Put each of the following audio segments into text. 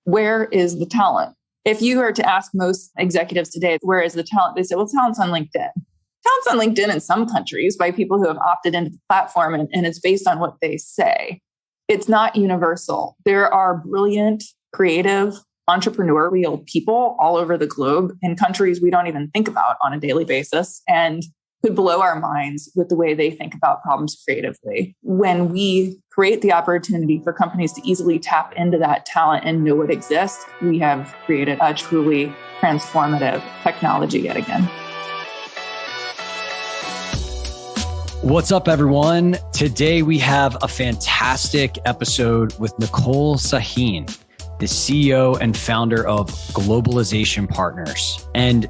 where is the talent? If you were to ask most executives today, where is the talent? They say, well, talent's on LinkedIn. Talent's on LinkedIn in some countries by people who have opted into the platform, and it's based on what they say. It's not universal. There are brilliant, creative, entrepreneurial people all over the globe in countries we don't even think about on a daily basis and could blow our minds with the way they think about problems creatively. When we create the opportunity for companies to easily tap into that talent and know it exists, we have created a truly transformative technology yet again. What's up, everyone? Today we have a fantastic episode with Nicole Sahin, the CEO and founder of Globalization Partners. And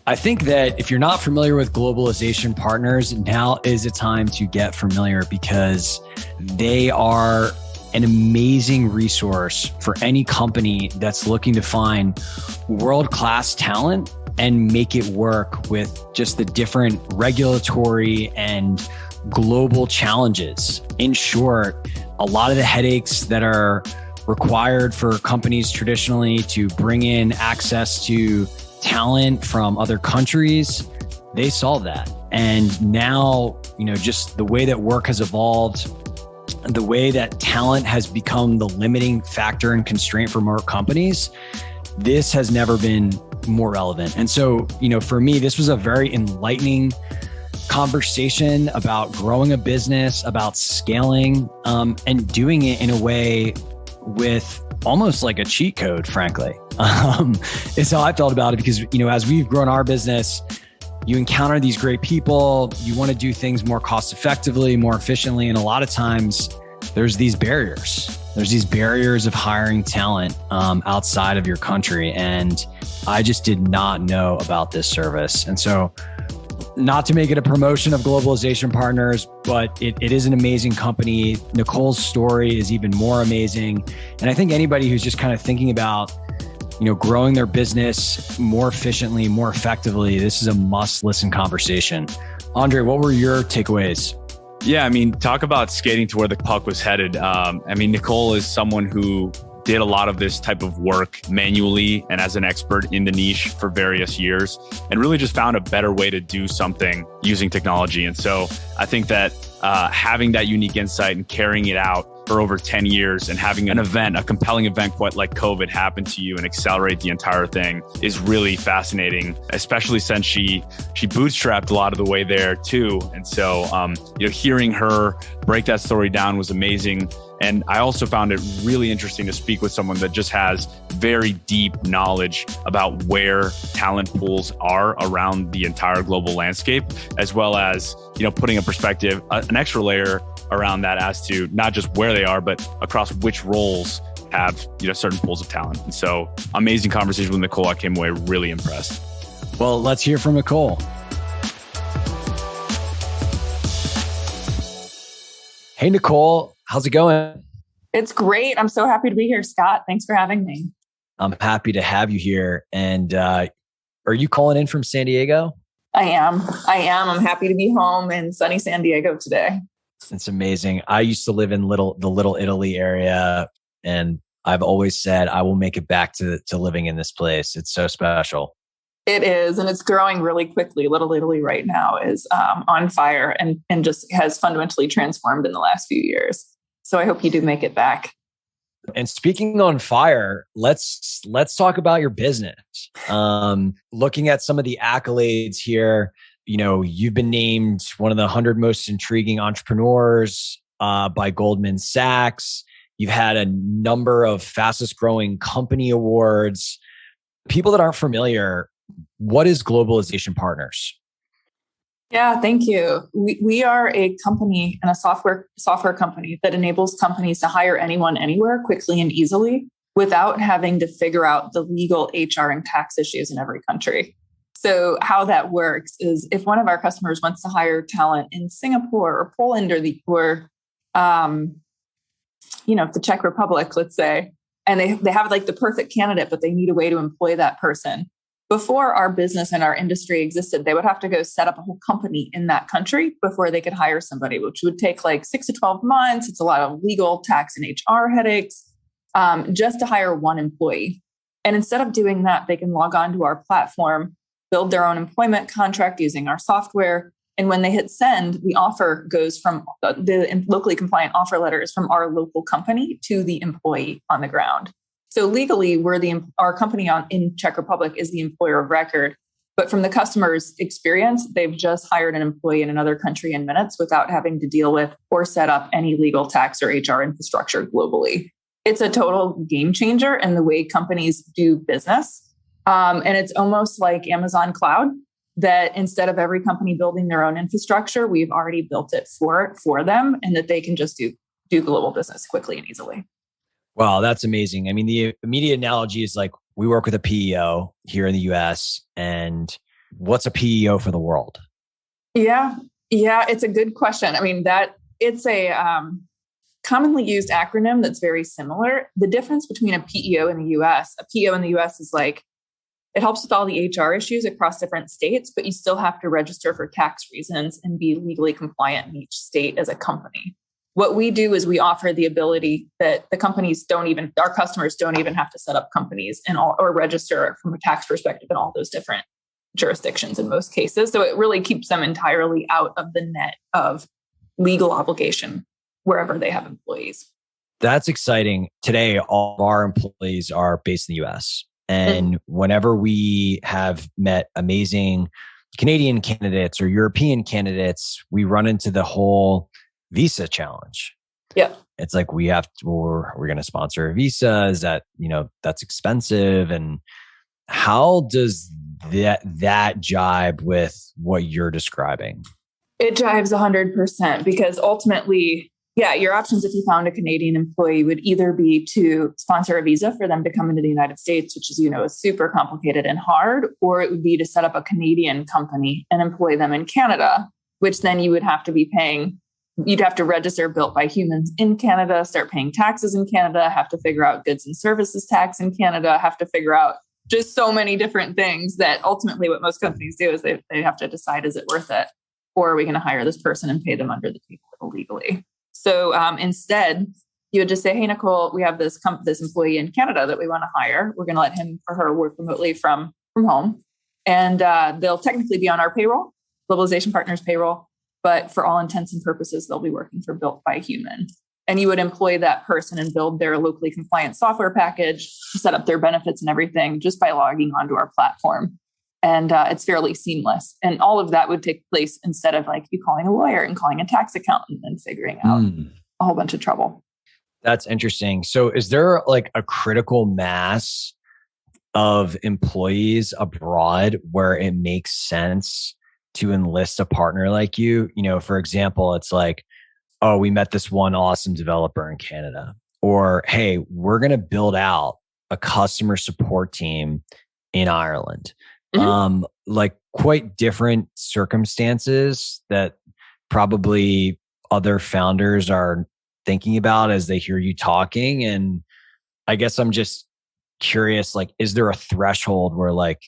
I think that if you're not familiar with Globalization Partners, now is a time to get familiar because they are an amazing resource for any company that's looking to find world-class talent and make it work with just the different regulatory and global challenges. In short, a lot of the headaches that are required for companies traditionally to bring in access to talent from other countries, they solve that. And now, just the way that work has evolved, the way that talent has become the limiting factor and constraint for more companies, this has never been more relevant. And so, for me, this was a very enlightening conversation about growing a business, about scaling, and doing it in a way with almost like a cheat code, frankly. It's how I felt about it because, as we've grown our business, you encounter these great people, you want to do things more cost effectively, more efficiently. And a lot of times there's these barriers. There's these barriers of hiring talent outside of your country. And I just did not know about this service. And so, not to make it a promotion of Globalization Partners, but it is an amazing company. Nicole's story is even more amazing. And I think anybody who's just kind of thinking about, growing their business more efficiently, more effectively, this is a must listen conversation. Andre, what were your takeaways? Yeah, talk about skating to where the puck was headed. Nicole is someone who did a lot of this type of work manually and as an expert in the niche for various years and really just found a better way to do something using technology. And so I think that having that unique insight and carrying it out for over 10 years and having an event, a compelling event quite like COVID happen to you and accelerate the entire thing is really fascinating, especially since she bootstrapped a lot of the way there too. And so, hearing her break that story down was amazing. And I also found it really interesting to speak with someone that just has very deep knowledge about where talent pools are around the entire global landscape, as well as, putting a perspective, an extra layer around that as to not just where they are, but across which roles have, certain pools of talent. And so amazing conversation with Nicole. I came away really impressed. Well, let's hear from Nicole. Hey, Nicole. How's it going? It's great. I'm so happy to be here, Scott. Thanks for having me. I'm happy to have you here. And are you calling in from San Diego? I am. I'm happy to be home in sunny San Diego today. It's amazing. I used to live in the Little Italy area, and I've always said I will make it back to living in this place. It's so special. It is, and it's growing really quickly. Little Italy right now is on fire and just has fundamentally transformed in the last few years. So I hope you do make it back. And speaking on fire, let's talk about your business. Looking at some of the accolades here, you've been named one of the 100 most intriguing entrepreneurs by Goldman Sachs. You've had a number of fastest growing company awards. People that aren't familiar, what is Globalization Partners? Yeah, thank you. We are a company and a software company that enables companies to hire anyone, anywhere, quickly and easily without having to figure out the legal, HR, and tax issues in every country. So how that works is if one of our customers wants to hire talent in Singapore or Poland or the Czech Republic, let's say, and they have like the perfect candidate, but they need a way to employ that person. Before our business and our industry existed, they would have to go set up a whole company in that country before they could hire somebody, which would take like 6 to 12 months. It's a lot of legal, tax, and HR headaches. just to hire one employee. And instead of doing that, they can log on to our platform, build their own employment contract using our software. And when they hit send, the offer goes from the locally compliant offer letter is from our local company to the employee on the ground. So legally, our company in Czech Republic is the employer of record. But from the customer's experience, they've just hired an employee in another country in minutes without having to deal with or set up any legal, tax, or HR infrastructure globally. It's a total game changer in the way companies do business. And it's almost like Amazon Cloud, that instead of every company building their own infrastructure, we've already built it for them, and that they can just do global business quickly and easily. Wow, that's amazing. I mean, the immediate analogy is like we work with a PEO here in the US, and what's a PEO for the world? Yeah, it's a good question. I mean, it's a commonly used acronym that's very similar. The difference between a PEO in the US is like, it helps with all the HR issues across different states, but you still have to register for tax reasons and be legally compliant in each state as a company. What we do is we offer the ability that our customers don't even have to set up companies or register from a tax perspective in all those different jurisdictions in most cases. So it really keeps them entirely out of the net of legal obligation wherever they have employees. That's exciting. Today, all of our employees are based in the US. And whenever we have met amazing Canadian candidates or European candidates, we run into the whole visa challenge. Yeah. It's like we're going to sponsor a visa. Is that, that's expensive. And how does that jibe with what you're describing? It jives 100% because ultimately, your options if you found a Canadian employee would either be to sponsor a visa for them to come into the United States, which is super complicated and hard, or it would be to set up a Canadian company and employ them in Canada, which then you would have to be paying. You'd have to register built by humans in Canada, start paying taxes in Canada, have to figure out goods and services tax in Canada, have to figure out just so many different things that ultimately what most companies do is they have to decide, is it worth it? Or are we going to hire this person and pay them under the table illegally? So instead, you would just say, hey, Nicole, we have this employee in Canada that we want to hire. We're going to let him or her work remotely from home. And they'll technically be on our payroll, Globalization Partners payroll. But for all intents and purposes, they'll be working for Built by Human. And you would employ that person and build their locally compliant software package, set up their benefits and everything just by logging onto our platform. And it's fairly seamless. And all of that would take place instead of like you calling a lawyer and calling a tax accountant and figuring out a whole bunch of trouble. That's interesting. So is there like a critical mass of employees abroad where it makes sense to enlist a partner like you? For example, it's like, oh, we met this one awesome developer in Canada. Or, hey, we're going to build out a customer support team in Ireland. Like quite different circumstances that probably other founders are thinking about as they hear you talking. And I guess I'm just curious, like, is there a threshold where like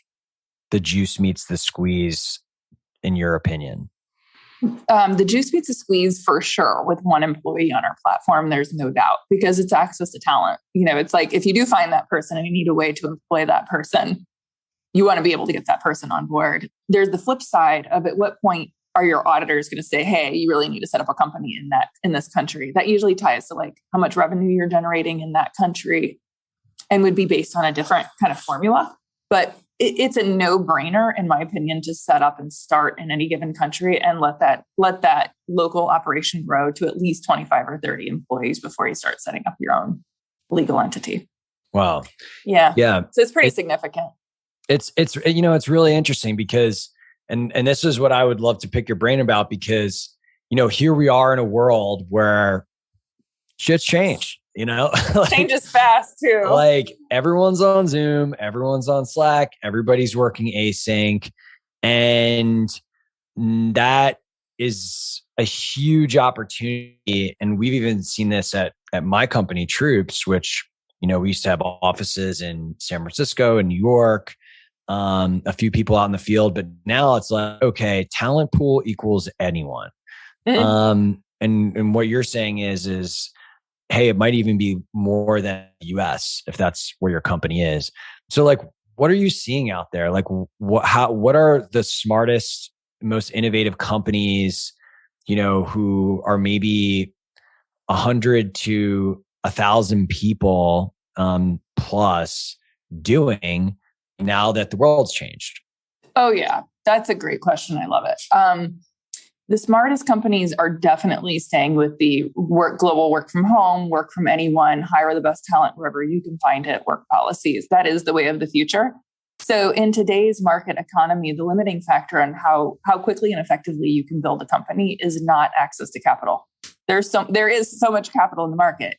the juice meets the squeeze in your opinion? The juice meets the squeeze for sure with one employee on our platform. There's no doubt because it's access to talent. It's like if you do find that person and you need a way to employ that person, you want to be able to get that person on board. There's the flip side of at what point are your auditors going to say, hey, you really need to set up a company in this country? That usually ties to like how much revenue you're generating in that country and would be based on a different kind of formula. But it's a no-brainer, in my opinion, to set up and start in any given country and let that local operation grow to at least 25 or 30 employees before you start setting up your own legal entity. Wow. Yeah. Yeah. So it's pretty significant. It's it's really interesting because and this is what I would love to pick your brain about because here we are in a world where shit's changed. Like, changes fast too. Like everyone's on Zoom, everyone's on Slack, everybody's working async, and that is a huge opportunity. And we've even seen this at my company, Troops, which we used to have offices in San Francisco and New York. A few people out in the field, but now it's like, okay, talent pool equals anyone. And what you're saying is hey, it might even be more than the US if that's where your company is. So like, what are you seeing out there? Like what are the smartest, most innovative companies, who are maybe 100 to 1,000 people plus doing now that the world's changed? Oh yeah, that's a great question. I love it. The smartest companies are definitely staying with the global work from home, work from anyone, hire the best talent wherever you can find it, work policies. That is the way of the future. So in today's market economy, the limiting factor on how quickly and effectively you can build a company is not access to capital. There is so much capital in the market.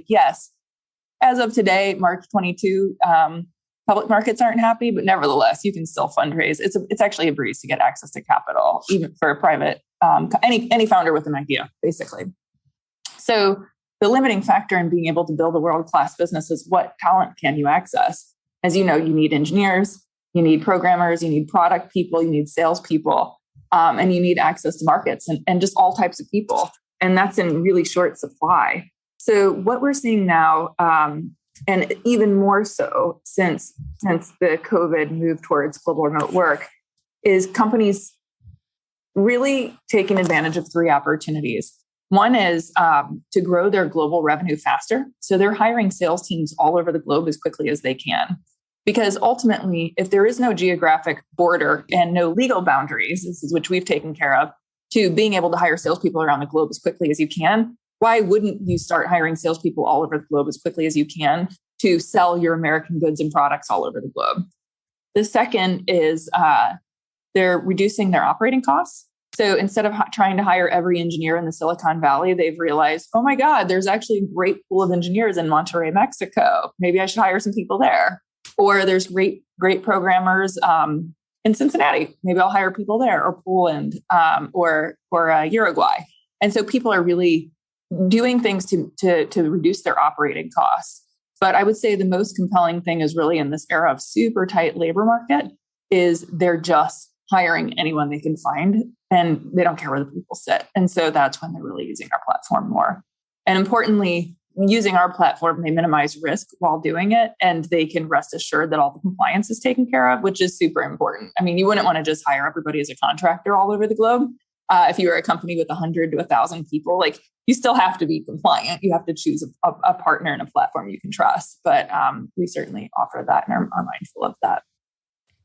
Yes, as of today, March 22, public markets aren't happy, but nevertheless, you can still fundraise. It's actually a breeze to get access to capital, even for a private, any founder with an idea, basically. So the limiting factor in being able to build a world-class business is what talent can you access? As you know, you need engineers, you need programmers, you need product people, you need salespeople, and you need access to markets and just all types of people. And that's in really short supply. So what we're seeing now, and even more so since the COVID move towards global remote work, is companies really taking advantage of three opportunities. One is to grow their global revenue faster. So they're hiring sales teams all over the globe as quickly as they can. Because ultimately, if there is no geographic border and no legal boundaries, which we've taken care of, to being able to hire salespeople around the globe as quickly as you can, why wouldn't you start hiring salespeople all over the globe as quickly as you can to sell your American goods and products all over the globe? The second is they're reducing their operating costs. So instead of trying to hire every engineer in the Silicon Valley, they've realized, oh my God, there's actually a great pool of engineers in Monterrey, Mexico. Maybe I should hire some people there. Or there's great programmers in Cincinnati. Maybe I'll hire people there, or Poland, or Uruguay. And so people are really doing things to reduce their operating costs. But I would say the most compelling thing is really in this era of super tight labor market is they're just hiring anyone they can find, and they don't care where the people sit. And so that's when they're really using our platform more. And importantly, using our platform, they minimize risk while doing it, and they can rest assured that all the compliance is taken care of, which is super important. I mean, you wouldn't want to just hire everybody as a contractor all over the globe. If you were a company with 100 to 1,000 people, you still have to be compliant. You have to choose a partner and a platform you can trust. But we certainly offer that and are mindful of that.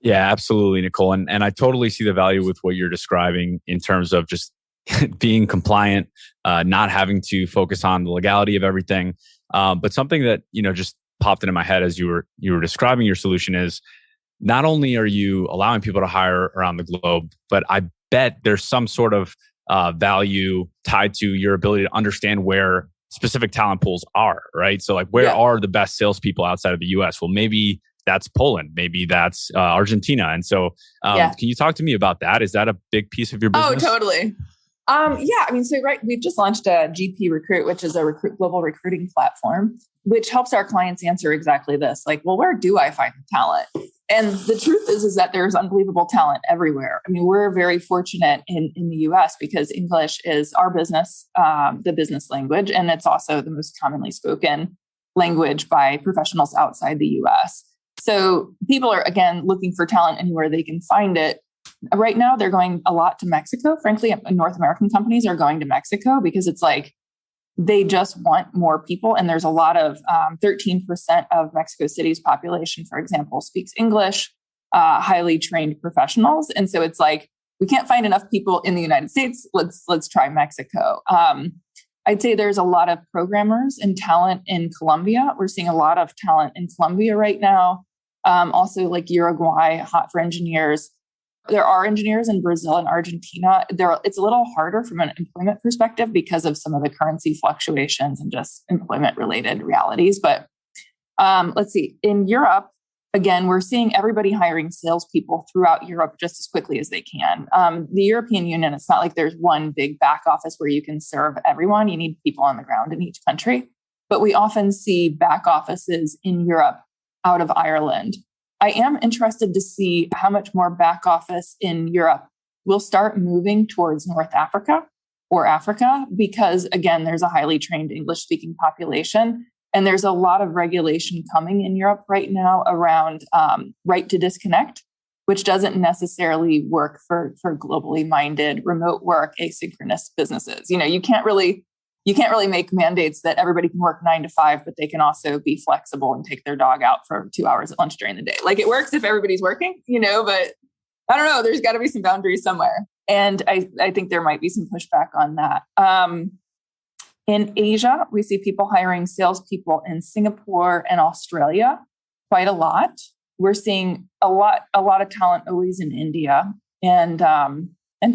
Yeah, absolutely, Nicole. And I totally see the value with what you're describing in terms of just being compliant, not having to focus on the legality of everything. But something that, just popped into my head as you were describing your solution is not only are you allowing people to hire around the globe, but I bet there's some sort of value tied to your ability to understand where specific talent pools are, right? So where are the best salespeople outside of the US? Well, maybe that's Poland, maybe that's Argentina. And so can you talk to me about that? Is that a big piece of your business? Oh, totally. We've just launched a GP Recruit, which is a global recruiting platform, which helps our clients answer exactly this. Where do I find the talent? And the truth is that there's unbelievable talent everywhere. I mean, we're very fortunate in the US because English is our business, the business language, and it's also the most commonly spoken language by professionals outside the US. So people are, again, looking for talent anywhere they can find it. Right now, they're going a lot to Mexico. Frankly, North American companies are going to Mexico because it's they just want more people. And there's a lot of 13% of Mexico City's population, for example, speaks English, highly trained professionals. And so it's we can't find enough people in the United States. Let's try Mexico. I'd say there's a lot of programmers and talent in Colombia. We're seeing a lot of talent in Colombia right now. Also Uruguay, hot for engineers. There are engineers in Brazil and Argentina. It's a little harder from an employment perspective because of some of the currency fluctuations and just employment-related realities. But let's see. In Europe, again, we're seeing everybody hiring salespeople throughout Europe just as quickly as they can. The European Union, it's not like there's one big back office where you can serve everyone. You need people on the ground in each country. But we often see back offices in Europe out of Ireland. I am interested to see how much more back office in Europe will start moving towards North Africa. or Africa, because again, there's a highly trained English speaking population. And there's a lot of regulation coming in Europe right now around right to disconnect, which doesn't necessarily work for globally minded remote work, asynchronous businesses. You can't really make mandates that everybody can work 9 to 5, but they can also be flexible and take their dog out for 2 hours at lunch during the day. Like it works if everybody's working, but I don't know, there's got to be some boundaries somewhere. And I think there might be some pushback on that. In Asia, we see people hiring salespeople in Singapore and Australia quite a lot. We're seeing a lot of talent always in India, and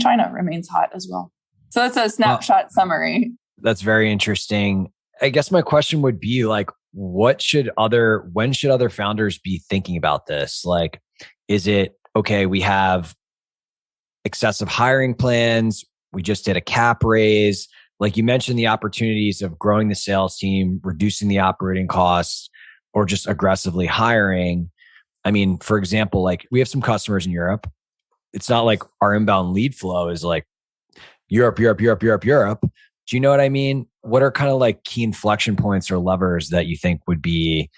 China remains hot as well. So that's a snapshot summary. That's very interesting. I guess my question would be like, when should other founders be thinking about this? Like, is it, okay, we have excessive hiring plans. We just did a cap raise. Like you mentioned, the opportunities of growing the sales team, reducing the operating costs, or just aggressively hiring. I mean, for example, like we have some customers in Europe. It's not like our inbound lead flow is like Europe. Do you know what I mean? What are kind of like key inflection points or levers that you think would be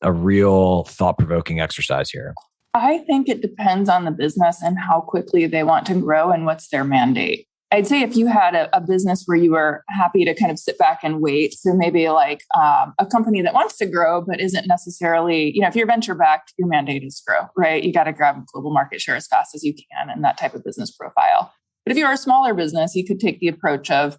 a real thought-provoking exercise here? I think it depends on the business and how quickly they want to grow and what's their mandate. I'd say if you had a business where you were happy to kind of sit back and wait, so maybe like a company that wants to grow but isn't necessarily, if you're venture backed, your mandate is grow, right? You got to grab global market share as fast as you can and that type of business profile. But if you're a smaller business, you could take the approach of,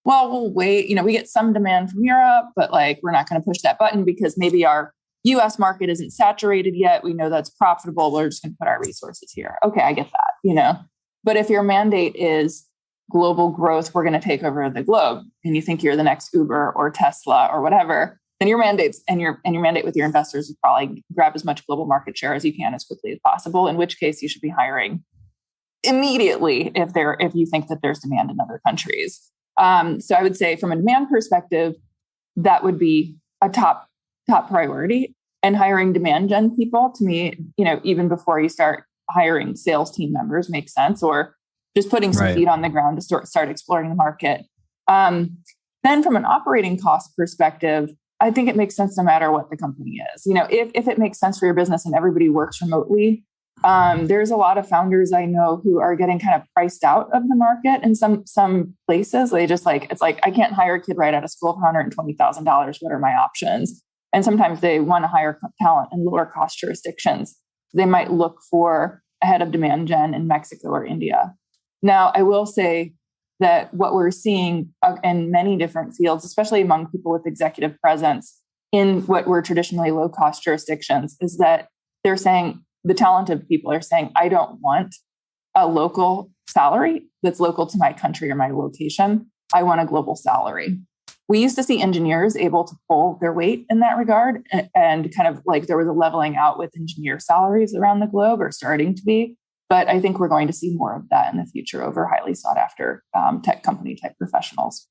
well, we'll wait. We get some demand from Europe, but like we're not going to push that button because maybe our US market isn't saturated yet. We know that's profitable. We're just going to put our resources here. Okay, I get that, But if your mandate is global growth, we're going to take over the globe, and you think you're the next Uber or Tesla or whatever, then your mandates and your mandate with your investors is probably grab as much global market share as you can as quickly as possible, in which case you should be hiring immediately if you think that there's demand in other countries. So I would say from a demand perspective, that would be a top priority. And hiring demand gen people, to me, even before you start hiring sales team members makes sense, or just putting some feet on the ground to start exploring the market. Then from an operating cost perspective, I think it makes sense no matter what the company is. If it makes sense for your business and everybody works remotely, there's a lot of founders I know who are getting kind of priced out of the market in some places. They just it's like, I can't hire a kid right out of school for $120,000. What are my options? And sometimes they want to hire talent in lower cost jurisdictions. They might look for a head of demand gen in Mexico or India. Now, I will say that what we're seeing in many different fields, especially among people with executive presence in what were traditionally low cost jurisdictions, is that they're saying, the talented people are saying, I don't want a local salary that's local to my country or my location. I want a global salary. We used to see engineers able to pull their weight in that regard, and kind of like there was a leveling out with engineer salaries around the globe, or starting to be. But I think we're going to see more of that in the future over highly sought after tech company type professionals.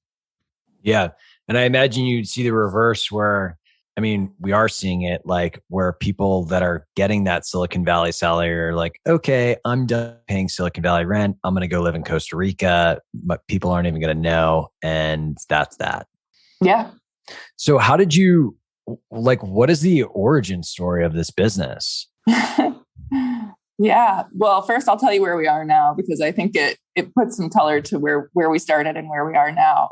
Yeah. And I imagine you'd see the reverse where, we are seeing it, like where people that are getting that Silicon Valley salary are like, okay, I'm done paying Silicon Valley rent. I'm going to go live in Costa Rica, but people aren't even going to know. And that's that. Yeah. So how did you, what is the origin story of this business? Yeah. Well, first I'll tell you where we are now, because I think it puts some color to where we started and where we are now.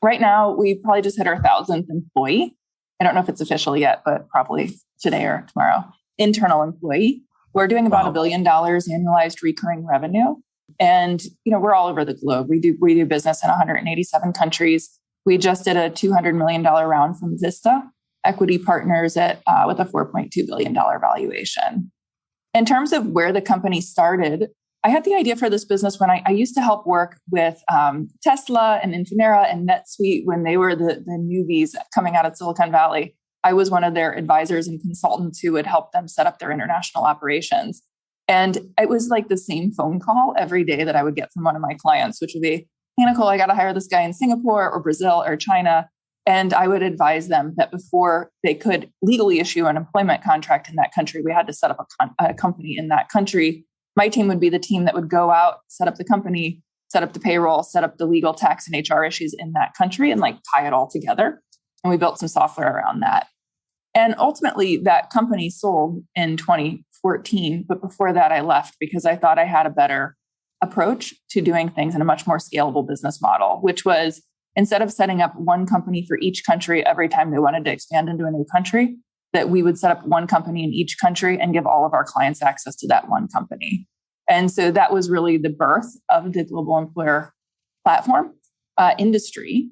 Right now, we probably just hit our 1,000th employee. I don't know if it's official yet, but probably today or tomorrow. Internal employee. We're doing about $1 billion annualized recurring revenue. And, we're all over the globe. We do business in 187 countries. We just did a $200 million round from Vista Equity Partners with a $4.2 billion valuation. In terms of where the company started, I had the idea for this business when I used to help work with Tesla and Infinera and NetSuite when they were the newbies coming out of Silicon Valley. I was one of their advisors and consultants who would help them set up their international operations. And it was like the same phone call every day that I would get from one of my clients, which would be, hey, Nicole, I got to hire this guy in Singapore or Brazil or China. And I would advise them that before they could legally issue an employment contract in that country, we had to set up a company in that country. My team would be the team that would go out, set up the company, set up the payroll, set up the legal, tax, and HR issues in that country and like tie it all together. And we built some software around that. And ultimately, that company sold in 2014. But before that, I left because I thought I had a better approach to doing things in a much more scalable business model, which was instead of setting up one company for each country every time they wanted to expand into a new country, that we would set up one company in each country and give all of our clients access to that one company. And so that was really the birth of the global employer platform industry.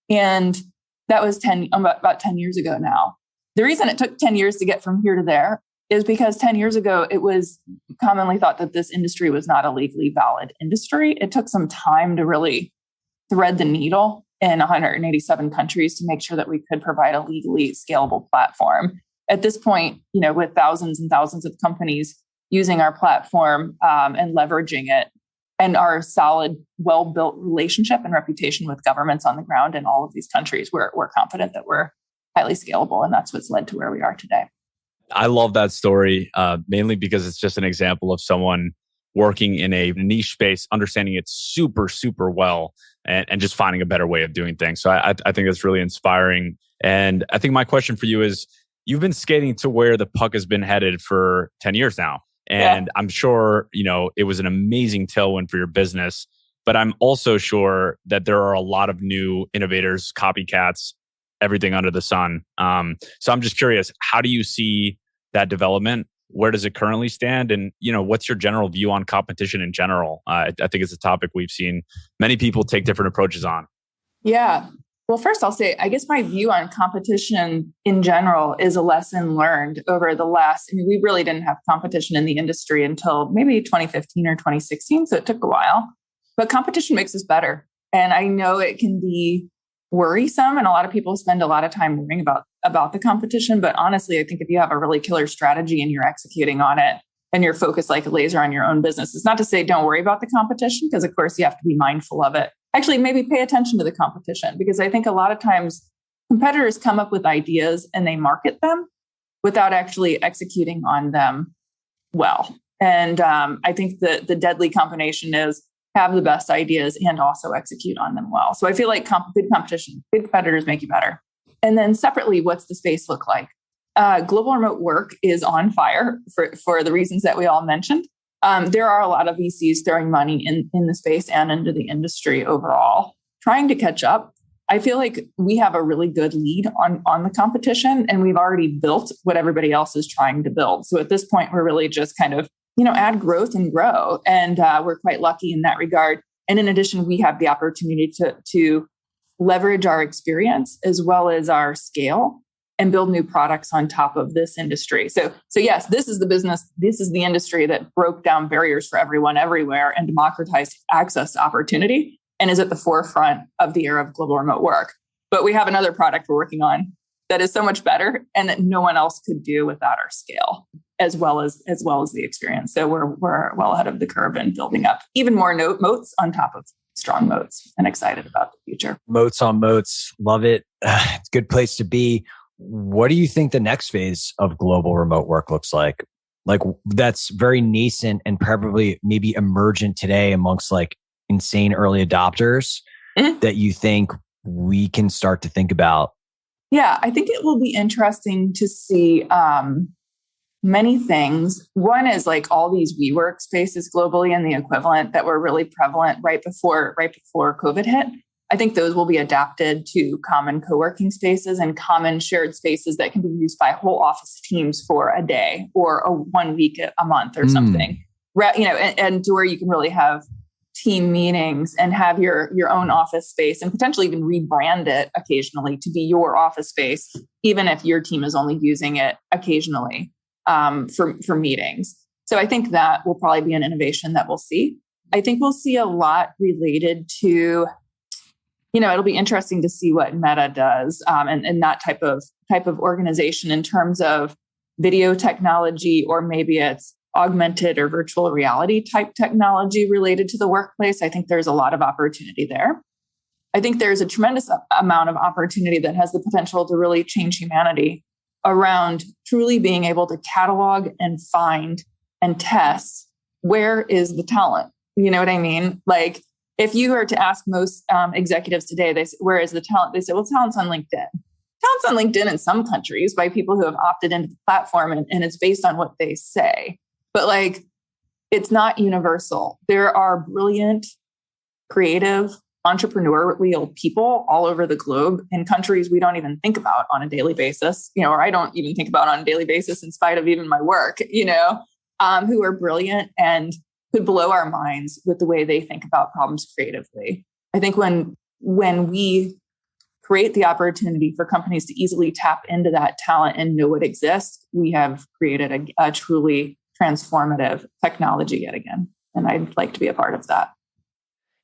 And that was about 10 years ago now. The reason it took 10 years to get from here to there is because 10 years ago, it was commonly thought that this industry was not a legally valid industry. It took some time to really thread the needle in 187 countries to make sure that we could provide a legally scalable platform. At this point, with thousands and thousands of companies using our platform and leveraging it, and our solid, well-built relationship and reputation with governments on the ground in all of these countries, we're confident that we're highly scalable. And that's what's led to where we are today. I love that story, mainly because it's just an example of someone working in a niche space, understanding it super, super well, and just finding a better way of doing things. So I think that's really inspiring. And I think my question for you is, you've been skating to where the puck has been headed for 10 years now. And I'm sure, it was an amazing tailwind for your business, but I'm also sure that there are a lot of new innovators, copycats, everything under the sun. So I'm just curious, how do you see that development? Where does it currently stand? And, what's your general view on competition in general? I think it's a topic we've seen many people take different approaches on. Yeah. Well, first I'll say, I guess my view on competition in general is a lesson learned over the last, we really didn't have competition in the industry until maybe 2015 or 2016. So it took a while, but competition makes us better. And I know it can be worrisome, and a lot of people spend a lot of time worrying about the competition. But honestly, I think if you have a really killer strategy and you're executing on it and you're focused like a laser on your own business, it's not to say don't worry about the competition, because of course you have to be mindful of it. Actually, maybe pay attention to the competition, because I think a lot of times competitors come up with ideas and they market them without actually executing on them well. And I think the deadly combination is have the best ideas and also execute on them well. So I feel like good competition, good competitors make you better. And then separately, what's the space look like? Global remote work is on fire for the reasons that we all mentioned. There are a lot of VCs throwing money in the space and into the industry overall, trying to catch up. I feel like we have a really good lead on the competition, and we've already built what everybody else is trying to build. So at this point, we're really just kind of, add growth and grow. And we're quite lucky in that regard. And in addition, we have the opportunity to leverage our experience as well as our scale and build new products on top of this industry. So yes, this is the business. This is the industry that broke down barriers for everyone everywhere and democratized access to opportunity and is at the forefront of the era of global remote work. But we have another product we're working on that is so much better and that no one else could do without our scale, as well as the experience. So we're well ahead of the curve and building up even more moats on top of strong moats, and excited about the future. Moats on moats. Love it. It's a good place to be. What do you think the next phase of global remote work looks like? Like that's very nascent and probably maybe emergent today amongst like insane early adopters that you think we can start to think about? Yeah, I think it will be interesting to see many things. One is like all these WeWork spaces globally and the equivalent that were really prevalent right before COVID hit. I think those will be adapted to common co-working spaces and common shared spaces that can be used by whole office teams for a day or 1 week, a month or something. And to where you can really have team meetings and have your own office space and potentially even rebrand it occasionally to be your office space, even if your team is only using it occasionally for meetings. So I think that will probably be an innovation that we'll see. I think we'll see a lot related to, it'll be interesting to see what Meta does and that type of organization in terms of video technology, or maybe it's augmented or virtual reality type technology related to the workplace. I think there's a lot of opportunity there. I think there's a tremendous amount of opportunity that has the potential to really change humanity around truly being able to catalog and find and test where is the talent. You know what I mean? Like If you were to ask most executives today, where is the talent? They say, well, talent's on LinkedIn. Talent's on LinkedIn in some countries by people who have opted into the platform, and it's based on what they say. But like, it's not universal. There are brilliant, creative, entrepreneurial people all over the globe in countries we don't even think about on a daily basis, or I don't even think about on a daily basis in spite of even my work, who are brilliant and could blow our minds with the way they think about problems creatively. I think when we create the opportunity for companies to easily tap into that talent and know it exists, we have created a truly transformative technology yet again. And I'd like to be a part of that.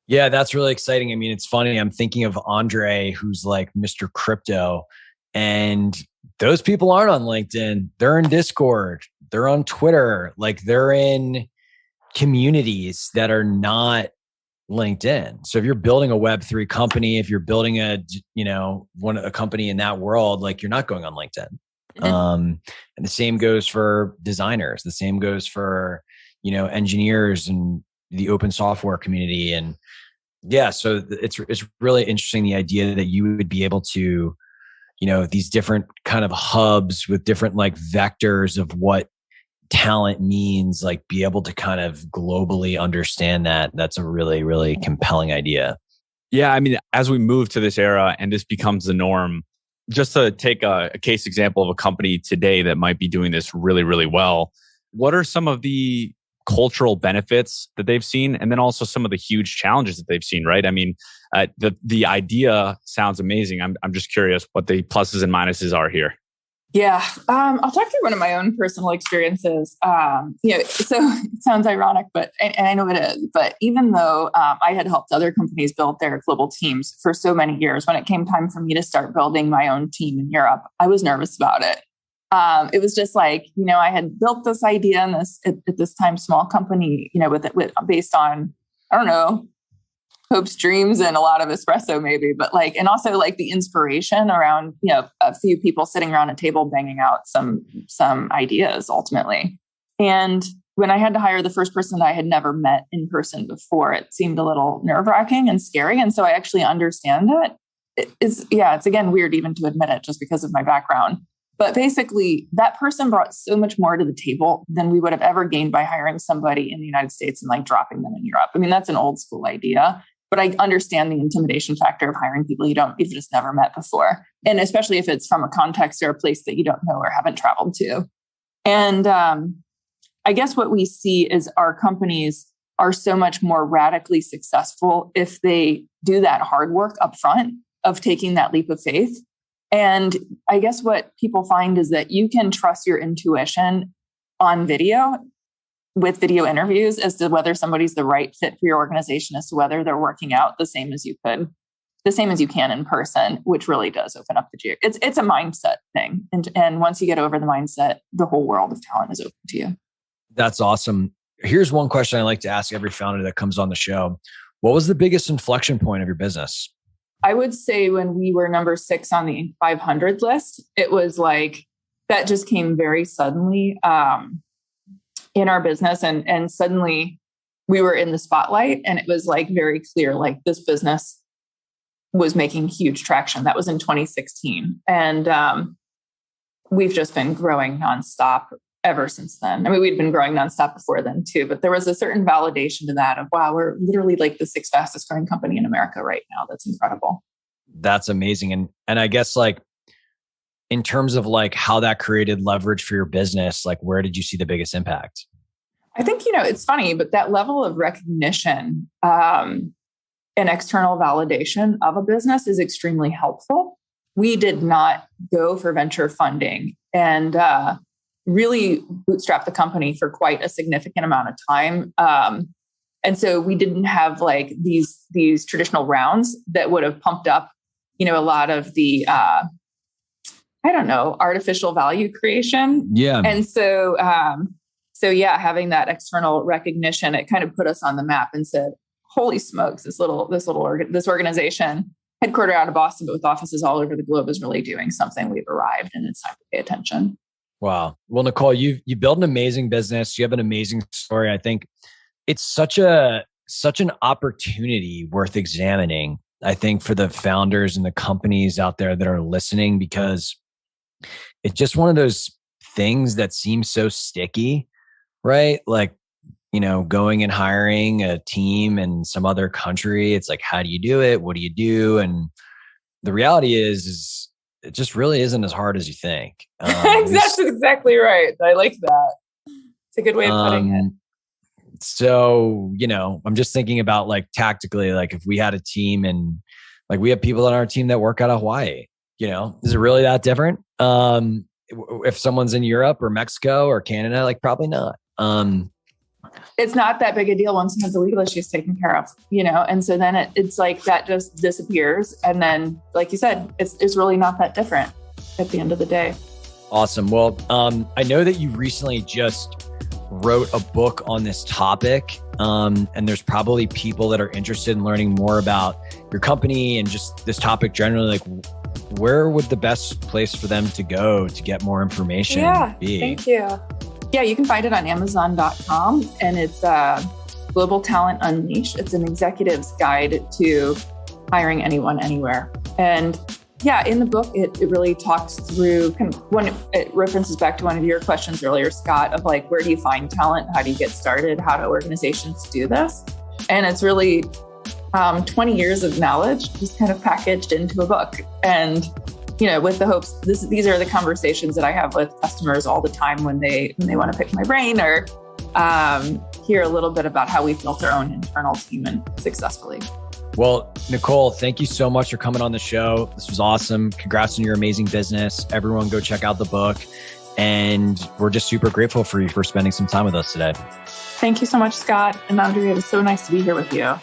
Yeah, that's really exciting. I mean, it's funny. I'm thinking of Andre, who's like Mr. Crypto, and those people aren't on LinkedIn. They're in Discord. They're on Twitter. Like, they're in communities that are not LinkedIn. So if you're building a Web3 company, if you're building a company in that world, like, you're not going on LinkedIn. And the same goes for designers. The same goes for, engineers and the open software community. And yeah, so it's really interesting, the idea that you would be able to, these different kind of hubs with different like vectors of what talent means, like be able to kind of globally understand that. That's a really, really compelling idea. Yeah. I mean, as we move to this era and this becomes the norm, just to take a case example of a company today that might be doing this really, really well, what are some of the cultural benefits that they've seen, and then also some of the huge challenges that they've seen, right? I mean, the idea sounds amazing. I'm just curious what the pluses and minuses are here. Yeah, I'll talk through one of my own personal experiences. So it sounds ironic, and I know it is. But even though I had helped other companies build their global teams for so many years, when it came time for me to start building my own team in Europe, I was nervous about it. It was just like, I had built this idea in at this time small company, with based on, I don't know, hopes, dreams, and a lot of espresso maybe, but and also the inspiration around, a few people sitting around a table banging out some ideas ultimately. And when I had to hire the first person that I had never met in person before, it seemed a little nerve-wracking and scary. And so I actually understand that. It's again weird even to admit it just because of my background. But basically, that person brought so much more to the table than we would have ever gained by hiring somebody in the United States and dropping them in Europe. I mean, that's an old school idea, but I understand the intimidation factor of hiring people you've just never met before. And especially if it's from a context or a place that you don't know or haven't traveled to. And I guess what we see is our companies are so much more radically successful if they do that hard work up front of taking that leap of faith. And I guess what people find is that you can trust your intuition on video with video interviews as to whether somebody's the right fit for your organization, as to whether they're working out the same as you can in person, which really does open up it's a mindset thing. And once you get over the mindset, the whole world of talent is open to you. That's awesome. Here's one question I like to ask every founder that comes on the show. What was the biggest inflection point of your business? I would say when we were number 6 on the 500 list, it was that just came very suddenly in our business. And suddenly we were in the spotlight, and it was very clear, this business was making huge traction. That was in 2016. And we've just been growing nonstop ever since then. I mean, we'd been growing nonstop before then too, but there was a certain validation to that of, wow, we're literally the 6th fastest growing company in America right now. That's incredible. That's amazing. And I guess in terms of how that created leverage for your business, where did you see the biggest impact? I think, it's funny, but that level of recognition and external validation of a business is extremely helpful. We did not go for venture funding and really bootstrap the company for quite a significant amount of time. And so we didn't have these traditional rounds that would have pumped up, a lot of the, artificial value creation. Yeah. And so, having that external recognition, it kind of put us on the map and said, holy smokes, this organization headquartered out of Boston, but with offices all over the globe, is really doing something. We've arrived, and it's time to pay attention. Wow. Well, Nicole, you built an amazing business. You have an amazing story. I think it's such a such an opportunity worth examining, I think, for the founders and the companies out there that are listening, because it's just one of those things that seems so sticky, right? Like, going and hiring a team in some other country. It's like, how do you do it? What do you do? And the reality is it just really isn't as hard as you think. That's exactly right. I like that. It's a good way of putting it. So, I'm just thinking about like tactically, like if we had a team and like we have people on our team that work out of Hawaii, is it really that different? If someone's in Europe or Mexico or Canada, like probably not. It's not that big a deal once you have the legal issues taken care of, and so then it's like that just disappears. And then, like you said, it's really not that different at the end of the day. Awesome. Well, I know that you recently just wrote a book on this topic, and there's probably people that are interested in learning more about your company and just this topic generally. Like, where would the best place for them to go to get more information be? Thank you. Yeah, you can find it on Amazon.com, and it's Global Talent Unleashed. It's an executive's guide to hiring anyone, anywhere. And yeah, in the book, it really talks through it references back to one of your questions earlier, Scott, of like, where do you find talent? How do you get started? How do organizations do this? And it's really 20 years of knowledge just kind of packaged into a book. And with the hopes, these are the conversations that I have with customers all the time when they want to pick my brain or hear a little bit about how we built our own internal team and successfully. Well, Nicole, thank you so much for coming on the show. This was awesome. Congrats on your amazing business. Everyone go check out the book. And we're just super grateful for you for spending some time with us today. Thank you so much, Scott and Andrea. It was so nice to be here with you.